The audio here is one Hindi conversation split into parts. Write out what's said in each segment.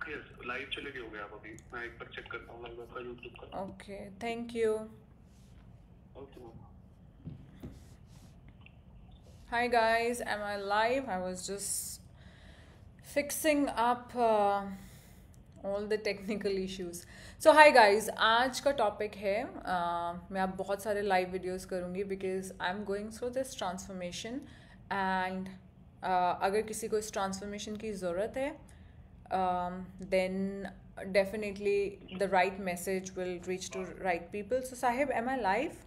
ओके लाइव चलेगी हो गया आप अभी मैं एक बार चेक करता हूँ लाइव आपका यूट्यूब का okay thank you okay ma'am Hi guys, am I live? I was just fixing up all the technical issues. So hi guys, आज का टॉपिक है मैं अब बहुत सारे लाइव वीडियोस करूँगी because I am going through this transformation and अगर किसी को इस ट्रांसफॉर्मेशन की ज़रूरत है then definitely the right message will reach to right people. So Sahib, am I live?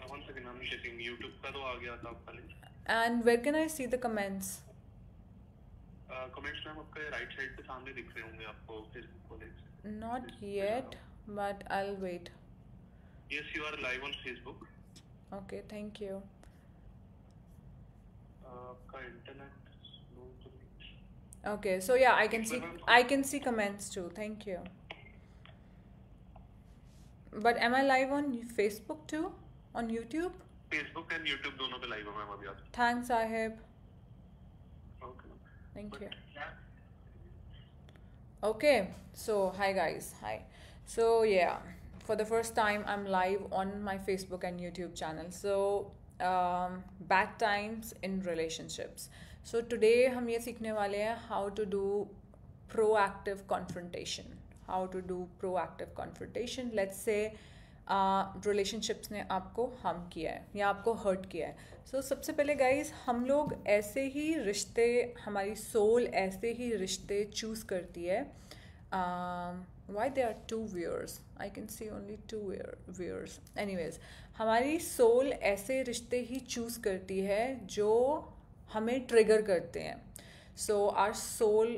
One second ma'am checking YouTube का तो आ गया था आपका link And where can I see the comments? Comments ma'am आपके राइट साइड पे सामने दिख रहे होंगे आपको फेसबुक वाले से Not yet, but I'll wait. Yes you are live on Facebook Okay, thank you. आपका इंटरनेट स्लो तो Okay, so yeah, I can see comments too. Thank you. But am I live on Facebook too? On YouTube? Facebook and YouTube दोनों पे लाइव है मैम अभी आप Thanks, Sahib. Okay Thank you. Okay, so hi guys, hi. So yeah, for the first time I'm live on my Facebook and YouTube channel. So bad times in relationships. So today हम ये सीखने वाले हैं how to do proactive confrontation. How to do proactive confrontation. Let's say relationships ने आपको हार्म किया है या आपको हर्ट किया है. सो सबसे पहले गाइज हम लोग ऐसे ही रिश्ते, हमारी सोल ऐसे ही रिश्ते चूज़ करती है. Why they are two viewers, I can see only two viewers. Anyways, हमारी सोल ऐसे रिश्ते ही चूज़ करती है जो हमें ट्रिगर करते हैं. सो आर सोल,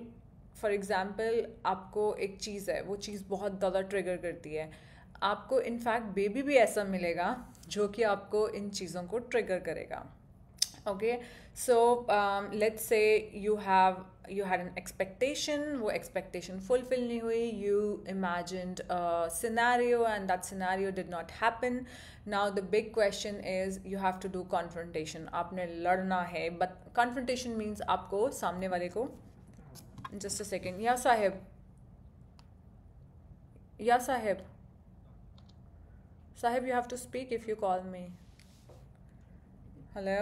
फॉर एग्ज़ाम्पल, आपको एक चीज़ है, वो चीज़ बहुत ज़्यादा ट्रिगर करती है. आपको इनफैक्ट बेबी भी ऐसा मिलेगा जो कि आपको इन चीज़ों को ट्रिगर करेगा. Okay, so let's say you had an expectation, वो एक्सपेक्टेशन फुलफिल नहीं हुई. You imagined scenario and that scenario did not happen. Now the big question is you have to do confrontation. आपने लड़ना है, बट कॉन्फ्रंटेशन मीन्स आपको सामने वाले को, जस्ट अ सेकेंड, या साहेब, Sahib, you have to speak if you call me. Hello?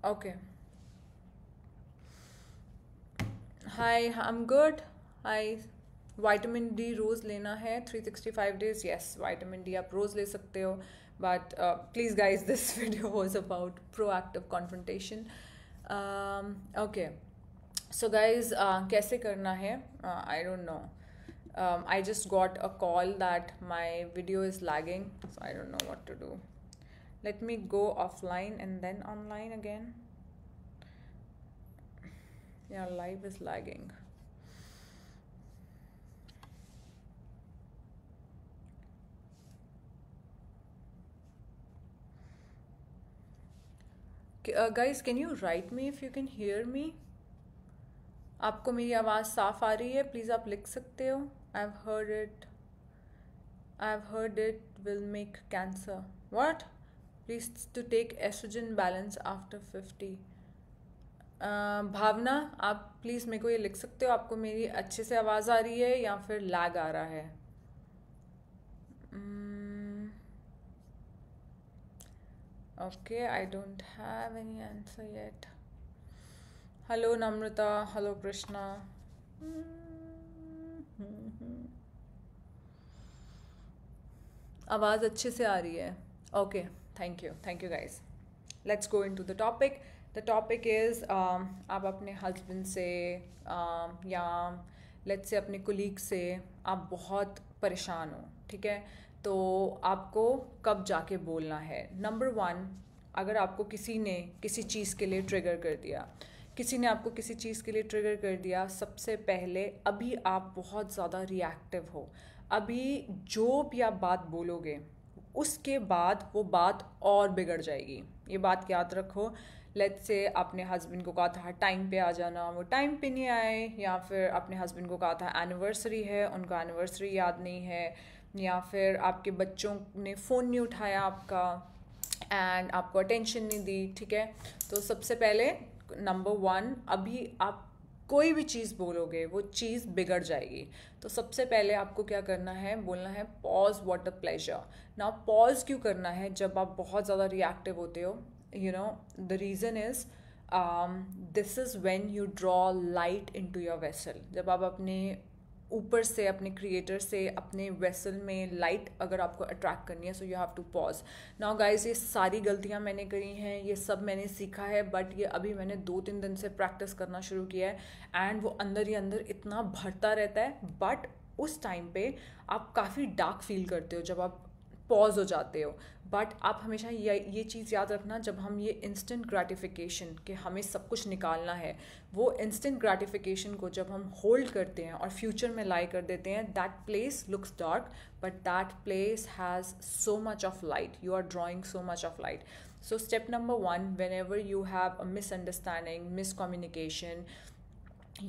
Okay. Hi, I'm good. Hi. Vitamin D रोज़ लेना है 365 days. Yes, vitamin D आप रोज़ ले सकते हो. But please guys, this video was about proactive confrontation. Okay. So guys, कैसे करना है? I don't know. I just got a call that my video is lagging, so I don't know what to do. Let me go offline and then online again. Yeah, live is lagging. Guys, can you write me if you can hear me? आपको मेरी आवाज़ साफ़ आ रही है? प्लीज़ आप लिख सकते हो. I've heard it will make cancer. What? Please to take estrogen balance after 50. भावना, आप प्लीज़ मेरे को ये लिख सकते हो, आपको मेरी अच्छे से आवाज़ आ रही है या फिर लैग आ रहा है? Okay, I don't have any answer yet. Hello Namrata, hello Krishna. आवाज़ अच्छे से आ रही है? Okay, thank you guys. Let's go into the topic. The topic is आप अपने हस्बैंड से या लेट्स से अपने कोलीग से आप बहुत परेशान हो, ठीक है? तो आपको कब जाके बोलना है? नंबर 1, अगर आपको किसी ने किसी चीज़ के लिए ट्रिगर कर दिया, किसी ने आपको किसी चीज़ के लिए ट्रिगर कर दिया, सबसे पहले अभी आप बहुत ज़्यादा रिएक्टिव हो. अभी जो भी आप बात बोलोगे उसके बाद वो बात और बिगड़ जाएगी. ये बात याद रखो. लेट्स से अपने हस्बैंड को कहा था टाइम पे आ जाना, वो टाइम पे नहीं आए. या फिर अपने हस्बैंड को कहा था एनिवर्सरी है, उनको एनिवर्सरी याद नहीं है. या फिर आपके बच्चों ने फ़ोन नहीं उठाया आपका. एंड आपको अटेंशन नहीं दी, ठीक है। तो सबसे पहले नंबर 1, अभी आप कोई भी चीज़ बोलोगे वो चीज़ बिगड़ जाएगी। तो सबसे पहले आपको क्या करना है, बोलना है pause what a pleasure. Now pause क्यों करना है जब आप बहुत ज़्यादा रिएक्टिव होते हो? You know the reason is this is when you draw light into your vessel. जब आप अपने ऊपर से, अपने क्रिएटर से, अपने वेसल में लाइट अगर आपको अट्रैक्ट करनी है, so you have to pause. Now guys, ये सारी गलतियां मैंने करी हैं, ये सब मैंने सीखा है, बट ये अभी मैंने 2-3 दिन से प्रैक्टिस करना शुरू किया है एंड वो अंदर ही अंदर इतना भरता रहता है। बट उस टाइम पे आप काफ़ी डार्क फील करते हो जब आप पॉज हो जाते हो। बट आप हमेशा ये चीज़ याद रखना, जब हम ये इंस्टेंट ग्रेटिफिकेशन कि हमें सब कुछ निकालना है, वो इंस्टेंट ग्रेटिफिकेशन को जब हम होल्ड करते हैं और फ्यूचर में लाई कर देते हैं, that place looks dark but that place has so much of light, you are drawing so much of light. So step number 1, whenever you have a misunderstanding, miscommunication,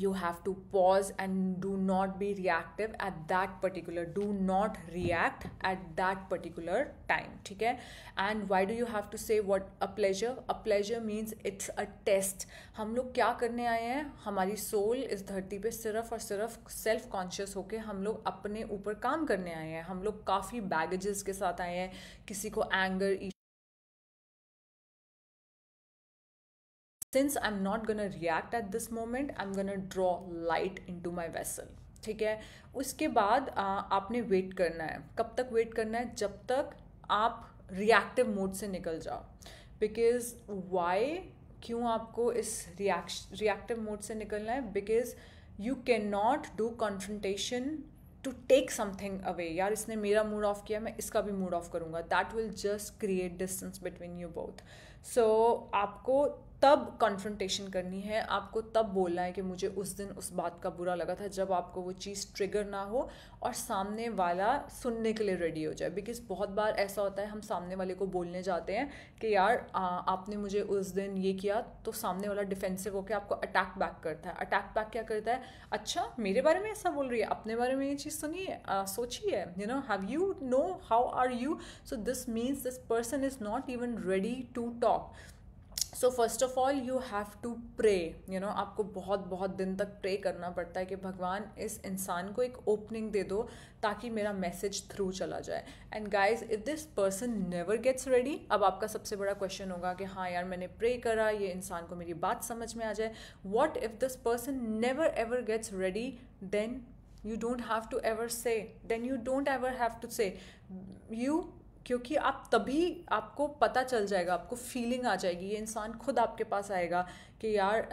you have to pause and do not be reactive at that particular, do not react at that particular time, ठीक है। and why do you have to say what a pleasure means it's a test। हम लोग क्या करने आए हैं, हमारी सोल इस धरती पे सिर्फ और सिर्फ सेल्फ कॉन्शियस होके हम लोग अपने ऊपर काम करने आए हैं। हम लोग काफ़ी बैगेजेस के साथ आए हैं, किसी को anger, since I'm not gonna react at this moment, I'm gonna draw light into my vessel, ठीक है। उसके बाद आपने वेट करना है। कब तक वेट करना है? जब तक आप रिएक्टिव मोड से निकल जाओ। बिकॉज वाई, क्यों आपको इस रिएक्टिव मोड से निकलना है? Because you can not do confrontation to take something away. यार इसने मेरा मूड ऑफ किया, मैं इसका भी मूड ऑफ करूँगा, that will just create distance between you both. So आपको तब कॉन्फ्रंटेशन करनी है, आपको तब बोलना है कि मुझे उस दिन उस बात का बुरा लगा था, जब आपको वो चीज़ ट्रिगर ना हो और सामने वाला सुनने के लिए रेडी हो जाए। बिकॉज बहुत बार ऐसा होता है, हम सामने वाले को बोलने जाते हैं कि यार आपने मुझे उस दिन ये किया, तो सामने वाला डिफेंसिव होकर आपको अटैक बैक करता है। अटैक बैक क्या करता है? अच्छा मेरे बारे में ऐसा बोल रही है, अपने बारे में ये चीज़ सुनी है, सोची है, you know, have you know how are you. So this means this person is not even ready to talk. So first of all you have to pray, you know, आपको बहुत बहुत दिन तक प्रे करना पड़ता है कि भगवान इस इंसान को एक ओपनिंग दे दो ताकि मेरा मैसेज थ्रू चला जाए। And guys, if this person never gets ready, अब आपका सबसे बड़ा क्वेश्चन होगा कि हाँ यार मैंने प्रे करा, ये इंसान को मेरी बात समझ में आ जाए। What if this person never ever gets ready? Then you don't have to ever say, then you don't ever have to say you, क्योंकि आप तभी आपको पता चल जाएगा, आपको फीलिंग आ जाएगी, ये इंसान खुद आपके पास आएगा कि यार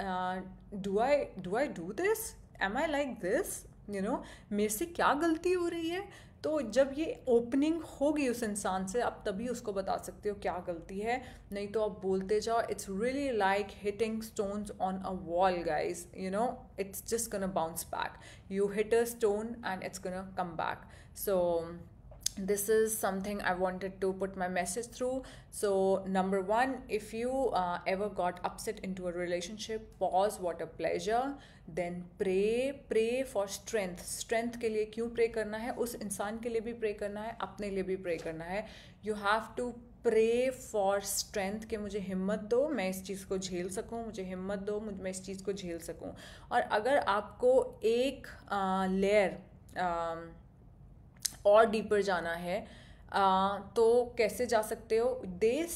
do I do this, am I like this, you know, मेरे से क्या गलती हो रही है। तो जब ये ओपनिंग होगी उस इंसान से, आप तभी उसको बता सकते हो क्या गलती है, नहीं तो आप बोलते जाओ। It's really like hitting stones on a wall guys, you know, it's just gonna bounce back. You hit a stone and it's gonna come back. So this is something I wanted to put my message through. So number 1, if you ever got upset into a relationship, pause what a pleasure, then pray for strength के लिए क्यों प्रे करना है? उस इंसान के लिए भी प्रे करना है, अपने लिए भी प्रे करना है। You have to pray for strength कि मुझे हिम्मत दो, मैं इस चीज़ को झेल सकूँ, मुझे हिम्मत दो, मैं इस चीज़ को झेल सकूँ। और अगर आपको एक लेयर और डीपर जाना है तो कैसे जा सकते हो? They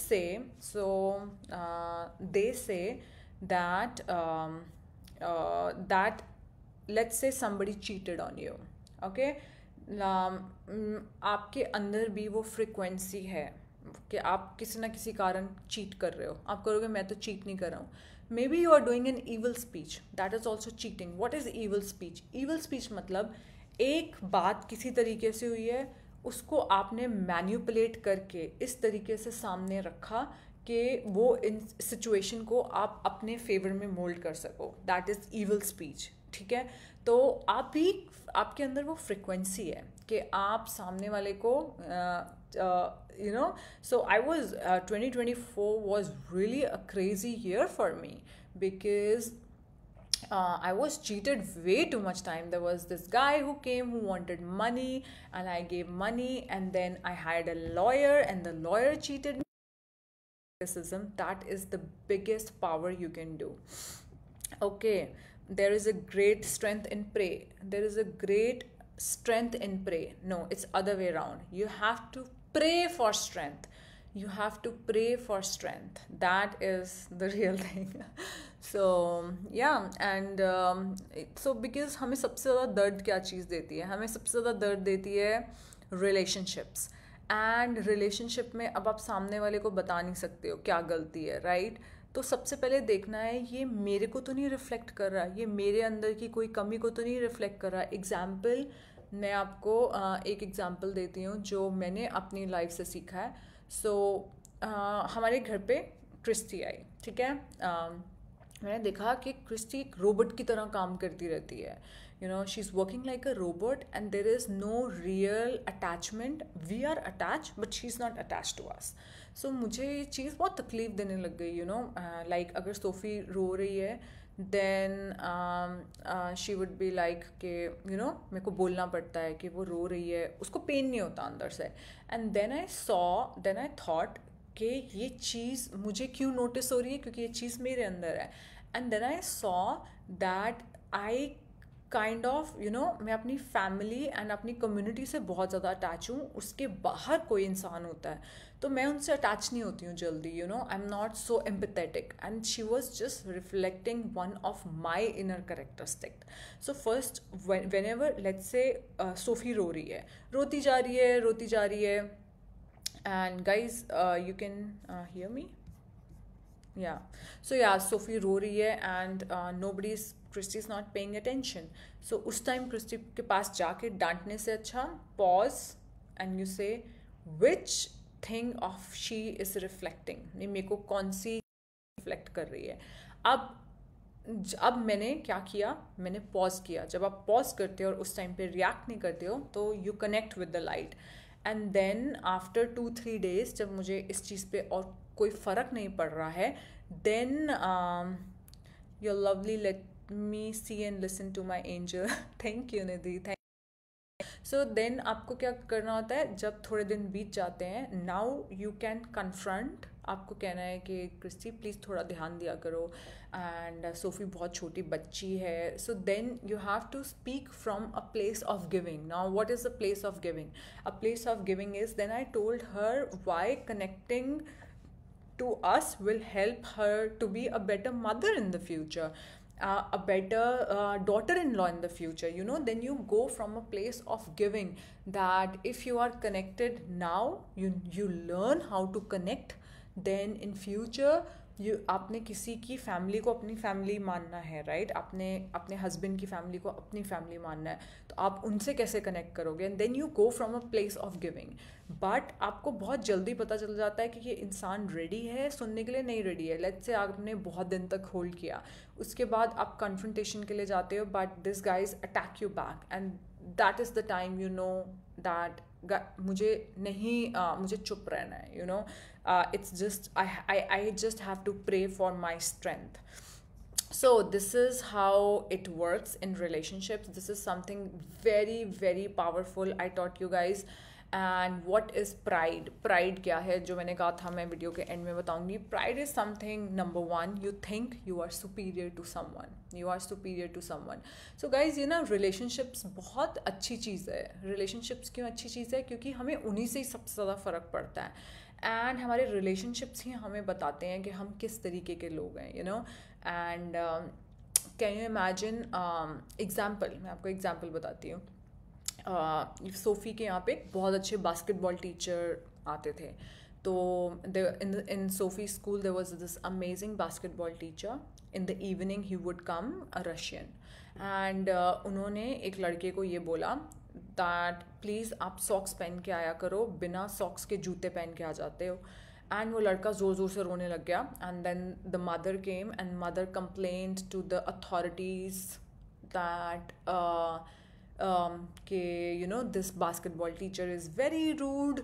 say that let's say somebody cheated on you, okay? आपके अंदर भी वो फ्रिक्वेंसी है कि आप किसी ना किसी कारण चीट कर रहे हो। आप करोगे मैं तो चीट नहीं कर रहा हूँ। Maybe you are doing an evil speech, that is also cheating. What is evil speech? Evil speech मतलब एक बात किसी तरीके से हुई है, उसको आपने मैन्युपुलेट करके इस तरीके से सामने रखा कि वो इन सिचुएशन को आप अपने फेवर में मोल्ड कर सको, दैट इज़ ईवल स्पीच, ठीक है। तो आप भी, आपके अंदर वो फ्रिक्वेंसी है कि आप सामने वाले को you know, so I was 2024 was really a crazy year for me because I was cheated way too much time. There was this guy who came who wanted money and I gave money, and then I hired a lawyer and the lawyer cheated me. criticism, that is the biggest power you can do. Okay, there is a great strength in pray. There is a great strength in pray. No, it's other way around. You have to pray for strength. You have to pray for strength. That is the real thing. So yeah, and so because हमें सबसे ज़्यादा दर्द क्या चीज़ देती है? हमें सबसे ज़्यादा दर्द देती है relationships. एंड रिलेशनशिप में अब आप सामने वाले को बता नहीं सकते हो क्या गलती है, राइट? तो सबसे पहले देखना है ये मेरे को तो नहीं रिफ्लेक्ट कर रहा, ये मेरे अंदर की कोई कमी को तो नहीं रिफ्लेक्ट कर रहा. एग्जाम्पल, मैं आपको एक एग्जाम्पल देती हूँ जो मैंने अपनी लाइफ से सीखा है. सो हमारे घर पे क्रिस्टी आई, ठीक है. मैंने देखा कि क्रिस्टी एक रोबोट की तरह काम करती रहती है. You know, she's working like a robot and there is no real attachment. We are attached but she's not attached to us. So मुझे ये चीज़ बहुत तकलीफ देने लग गई. You know, like अगर सोफ़ी रो रही है then she would be like कि you know मेरे को बोलना पड़ता है कि वो रो रही है, उसको पेन नहीं होता अंदर से. And then I thought कि ये चीज़ मुझे क्यों नोटिस हो रही है, क्योंकि ये चीज़ मेरे अंदर है. And then I saw that I kind of you know मैं अपनी फैमिली एंड अपनी कम्युनिटी से बहुत ज़्यादा अटैच हूँ. उसके बाहर कोई इंसान होता है तो मैं उनसे अटैच नहीं होती हूँ जल्दी. You know, I am not so empathetic and she was just reflecting one of my inner characteristic. So first whenever let's say Sophie रो रही है, रोती जा रही है and guys you can hear me. Yeah, so yeah, Sophie रो रही है and Christy is not paying attention. So उस टाइम Christy के पास जाके डांटने से अच्छा pause and you say which thing of she is reflecting. नहीं, मेरे को कौन सी reflect कर रही है. अब मैंने क्या किया, मैंने पॉज किया. जब आप पॉज करते हो और उस टाइम पे रिएक्ट नहीं करते हो तो you connect with the light. And then after 2-3 days जब मुझे इस चीज़ पे और कोई फ़र्क नहीं पड़ रहा है, then your lovely let me see and listen to my angel. Thank you Nidhi, thank. So then आपको क्या करना होता है, जब थोड़े दिन बीत जाते हैं, नाउ यू कैन कन्फ्रंट. आपको कहना है कि क्रिस्टी प्लीज़ थोड़ा ध्यान दिया करो एंड सोफ़ी बहुत छोटी बच्ची है. So then you have to speak from a place of giving. Now what is the place of giving? A place of giving is, then I told her why connecting to us will help her to be a better mother in the future, a better daughter-in-law in the future. You know, then you go from a place of giving, that if you are connected now, you learn how to connect, then in future आपने किसी की फैमिली को अपनी फैमिली मानना है, राइट? अपने हस्बैंड की फैमिली को अपनी फैमिली मानना है, तो आप उनसे कैसे कनेक्ट करोगे? And then you go from a place of giving. But आपको बहुत जल्दी पता चल जाता है कि ये इंसान रेडी है सुनने के लिए, नहीं रेडी है. लेट्स से आपने बहुत दिन तक होल्ड किया, उसके बाद आप कन्फ्रंटेशन के लिए जाते हो, but this guys attack you back and that is the time you know that मुझे चुप रहना है. You no, it's just I just have to pray for my strength. So this is how it works in relationships. This is something very very powerful I taught you guys. And what is pride? Pride क्या है, जो मैंने कहा था मैं वीडियो के एंड में बताऊंगी. Pride is something, number one, you think you are superior to someone. You are superior to someone. So guys, ये ना relationships बहुत अच्छी चीज़ है. Relationships क्यों अच्छी चीज़ है? क्योंकि हमें उन्हीं से ही सबसे ज़्यादा फ़र्क पड़ता है. एंड हमारे रिलेशनशिप्स ही हमें बताते हैं कि हम किस तरीके के लोग हैं. You know, and can you imagine example, मैं आपको एग्जाम्पल बताती हूँ. सोफ़ी के यहाँ पे बहुत अच्छे बास्केटबॉल टीचर आते थे. तो in Sophie school there was this amazing basketball teacher. In the evening he would come a Russian, and उन्होंने एक लड़के को ये बोला दैट प्लीज़ आप सॉक्स पहन के आया करो, बिना सॉक्स के जूते पहन के आ जाते हो. एंड वो लड़का ज़ोर ज़ोर से रोने लग गया. And then the mother came and mother complained to the authorities that कि you know this basketball teacher is very rude.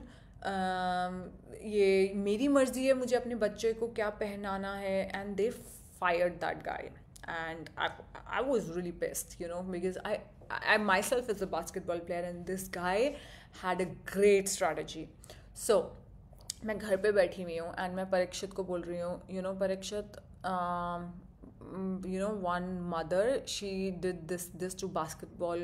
ये मेरी मर्ज़ी है मुझे अपने बच्चे को क्या पहनाना है. And they fired that guy, and I was really pissed, you know, because I myself is a basketball player and this guy had a great strategy. So मैं घर पे बैठी हुई हूँ एंड मैं परीक्षित को बोल रही हूँ, Parikshit, one mother, she did this to basketball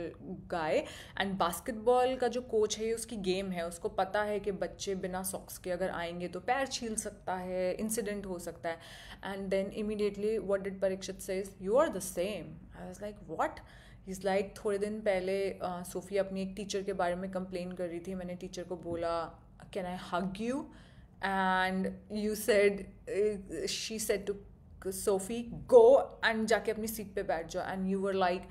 guy, and basketball का जो कोच है, उसकी गेम है, उसको पता है कि बच्चे बिना सॉक्स के अगर आएंगे तो पैर छील सकता है, इंसिडेंट हो सकता है. And then immediately what did Parikshit says, you are the same. I was like what. Is like थोड़े दिन पहले सोफिया अपनी एक टीचर के बारे में कंप्लेन कर रही थी. मैंने टीचर को बोला, can I hug you, and you said, she said to Sophie, go and जाके अपनी सीट पे बैठ जाओ. And you were like,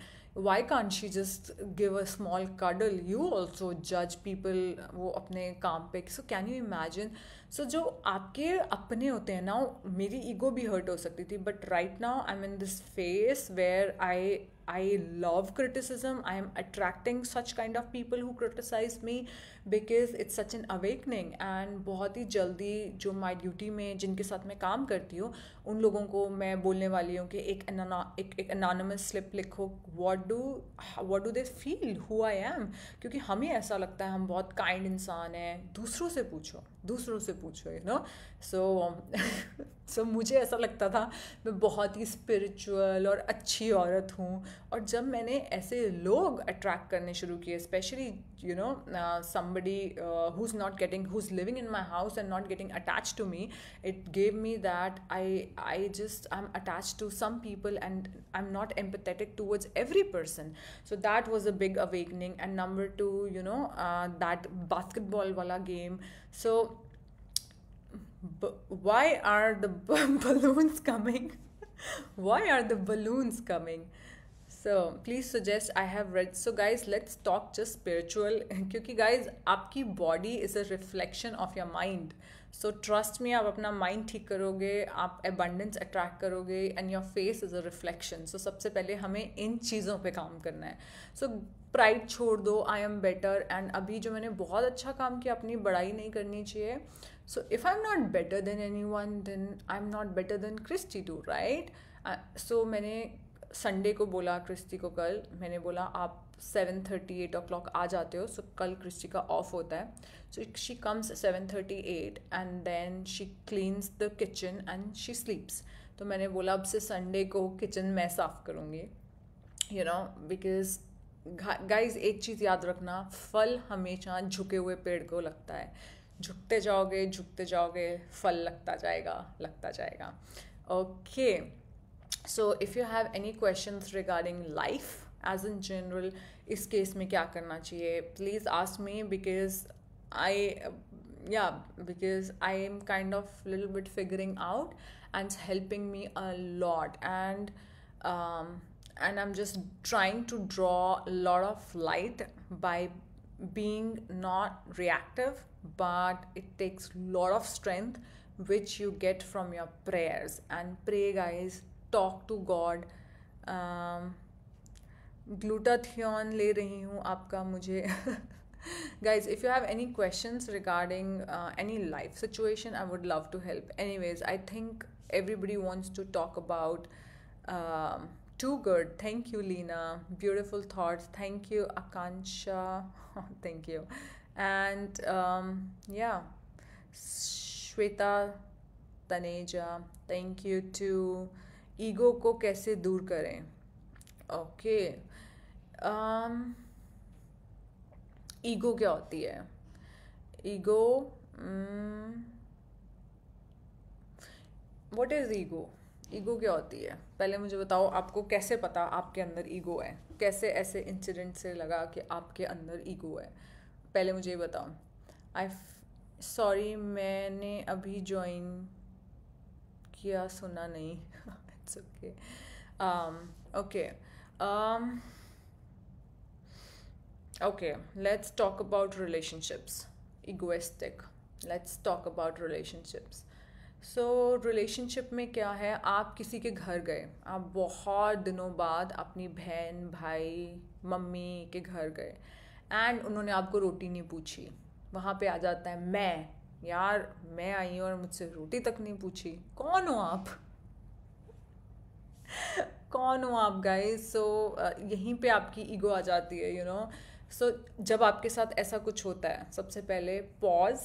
why can't she just give a small cuddle? You also judge people वो अपने काम पे. So can you imagine? So जो आपके अपने होते हैं ना, मेरी ईगो भी हर्ट हो सकती थी. But right now I'm in this phase where I love criticism. I am attracting such kind of people who criticize me because it's such an awakening. And बहुत ही जल्दी जो my duty में जिनके साथ मैं काम करती हूँ, उन लोगों को मैं बोलने वाली हूँ कि एक anonymous slip लिखो, what do they feel who I am. क्योंकि हमें ऐसा लगता है हम बहुत kind इंसान हैं. दूसरों से पूछो, so मुझे ऐसा लगता था मैं बहुत ही स्पिरिचुअल और अच्छी औरत हूँ. और जब मैंने ऐसे लोग अट्रैक्ट करने शुरू किए, specially somebody who's living in my house and not getting attached to me, it gave me that I'm attached to some people and I'm not empathetic towards every person. So that was a big awakening. And number two, that basketball wala game. So why are the balloons coming? Why are the balloons coming? So please suggest. I have read. So guys, let's talk just spiritual. क्योंकि guys, आपकी body is a reflection of your mind. So trust me, आप अपना mind ठीक करोगे, आप abundance attract करोगे, and your face is a reflection. So सबसे पहले हमें इन चीज़ों पे काम करना है. So pride छोड़ दो, I am better. And अभी जो मैंने बहुत अच्छा काम किया, अपनी बड़ाई नहीं करनी चाहिए. So if I'm not better than anyone, then I'm not better than Christy too, right? So मैंने संडे को बोला क्रिस्टी को, कल मैंने बोला आप 7:30 8 o'clock आ जाते हो. सो कल क्रिस्टी का ऑफ होता है. So she comes 7:38 and then she cleans the kitchen and she sleeps. तो मैंने बोला अब से संडे को किचन मैं साफ़ करूँगी, बिकॉज गाइज एक चीज़ याद रखना, फल हमेशा झुके हुए पेड़ को लगता है. झुकते जाओगे फल लगता जाएगा. Okay. So if you have any questions regarding life as in general, इस केस में क्या करना चाहिए, please ask me, because because I am kind of little bit figuring out and it's helping me a lot. And I'm just trying to draw a lot of light by being not reactive, but it takes a lot of strength which you get from your prayers. And pray guys, talk to God. Glutathione ले रही हूँ आपका मुझे. Guys, if you have any questions regarding any life situation, I would love to help. Anyways, I think everybody wants to talk about Too Good. Thank you, Lena. Beautiful thoughts. Thank you, Akansha. Thank you. And Shweta Taneja. Thank you too. Ego को कैसे दूर करें. ओके. ईगो क्या होती है? Ego, what is ego? Ego क्या होती है? पहले मुझे बताओ, आपको कैसे पता आपके अंदर ईगो है? कैसे ऐसे इंसिडेंट से लगा कि आपके अंदर ईगो है? पहले मुझे ये बताओ. सॉरी मैंने अभी ज्वाइन किया, सुना नहीं. It's okay. Okay, let's talk about relationships. Egoistic. Let's talk about relationships. So relationship में क्या है, आप किसी के घर गए, आप बहुत दिनों बाद अपनी बहन भाई मम्मी के घर गए एंड उन्होंने आपको रोटी नहीं पूछी. वहाँ पे आ जाता है मैं आई हूँ और मुझसे रोटी तक नहीं पूछी. कौन हो आप? कौन हो आप गाइस? सो यहीं पे आपकी ईगो आ जाती है. सो जब आपके साथ ऐसा कुछ होता है, सबसे पहले pause,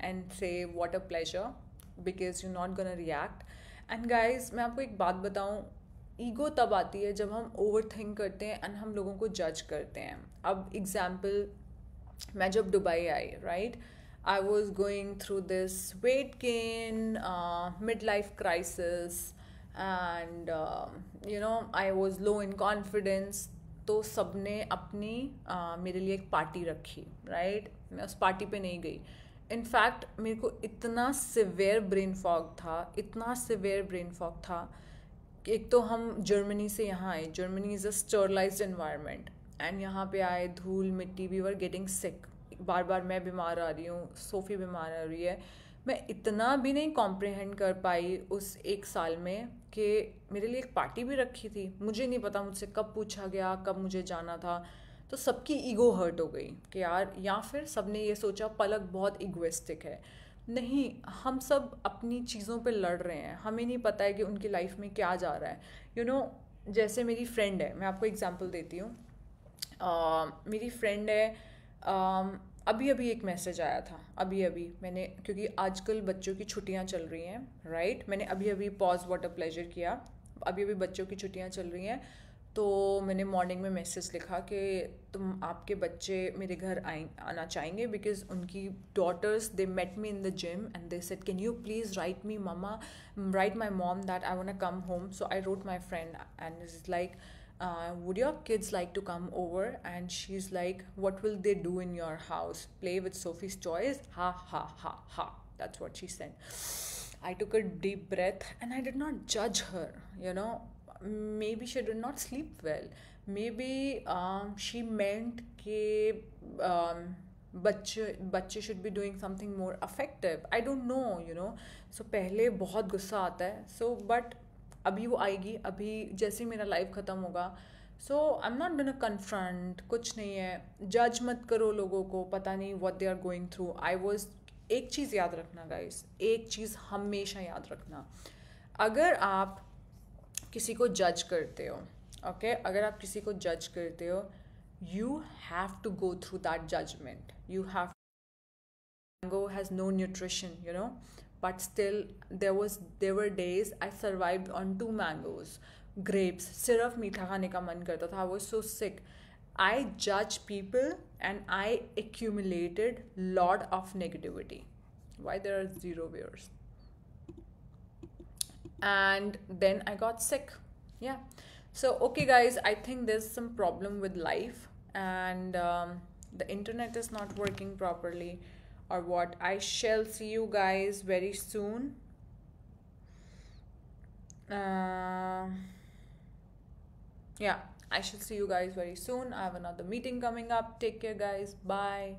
and say what a pleasure, because you're not gonna react. And guys, मैं आपको एक बात बताऊँ, ईगो तब आती है जब हम ओवर थिंक करते हैं एंड हम लोगों को जज करते हैं. अब एग्जाम्पल, मैं जब Dubai I, right, I was going through this weight gain, mid life crisis, and you know I was low in confidence. तो सबने अपनी मेरे लिए एक पार्टी रखी, राइट. मैं उस पार्टी पे नहीं गई. इनफैक्ट मेरे को इतना सिवियर ब्रेन फॉग था, इतना सिवियर ब्रेन फॉग था. एक तो हम जर्मनी से यहाँ आए, Germany is a sterilised environment, and यहाँ पे आए, धूल मिट्टी, वी वर गेटिंग सिक. बार बार मैं बीमार आ रही हूँ, सोफ़ी बीमार आ रही है. मैं इतना भी नहीं कॉम्प्रिहेंड कर पाई उस एक साल में कि मेरे लिए एक पार्टी भी रखी थी. मुझे नहीं पता मुझसे कब पूछा गया, कब मुझे जाना था. तो सबकी ईगो हर्ट हो गई कि यार, या फिर सबने ये सोचा पलक बहुत इगोइस्टिक है. नहीं, हम सब अपनी चीज़ों पे लड़ रहे हैं, हमें नहीं पता है कि उनकी लाइफ में क्या जा रहा है. यू नो, जैसे मेरी फ्रेंड है, मैं आपको एग्जांपल देती हूँ. मेरी फ्रेंड है, अभी अभी एक मैसेज आया था, अभी अभी मैंने, क्योंकि आजकल बच्चों की छुट्टियां चल रही हैं, राइट. मैंने अभी अभी पॉज व्हाट अ प्लेजर किया, अभी अभी बच्चों की छुट्टियां चल रही हैं. तो मैंने मॉर्निंग में मैसेज लिखा कि तुम, आपके बच्चे मेरे घर आना चाहेंगे, बिकॉज उनकी daughters, they met me in the gym and they said can you please write me mama, write my mom that I want to come home. So I wrote my friend and is like, would your kids like to come over? And she's like, what will they do in your house? Play with Sophie's toys? Ha ha ha ha. That's what she said. I took a deep breath and I did not judge her, you know. Maybe she did not sleep well. Maybe she meant बच्चे should be doing something more effective. I don't know, you know. So पहले बहुत गुस्सा आता है. So but अभी वो आएगी, अभी जैसे ही मेरा लाइफ ख़त्म होगा. So I am not gonna confront, कुछ नहीं है. जज मत करो लोगों को, पता नहीं what they are going through. I was, एक चीज़ याद रखना गाइस, एक चीज़ हमेशा याद रखना, अगर आप किसी को जज करते हो, ओके, अगर आप किसी को जज करते हो, you have to go through that judgement. You have, mango has no nutrition, you know, but still there were days I survived on 2 mangoes, grapes, सिर्फ मीठा खाने का मन करता था. I was so sick. I judge people and I accumulated lot of negativity. Why there are 0 viewers? And then I got sick. Yeah. So okay guys, I think there's some problem with life, and the internet is not working properly, or what. I shall see you guys very soon. Yeah, I shall see you guys very soon. I have another meeting coming up. Take care guys. Bye.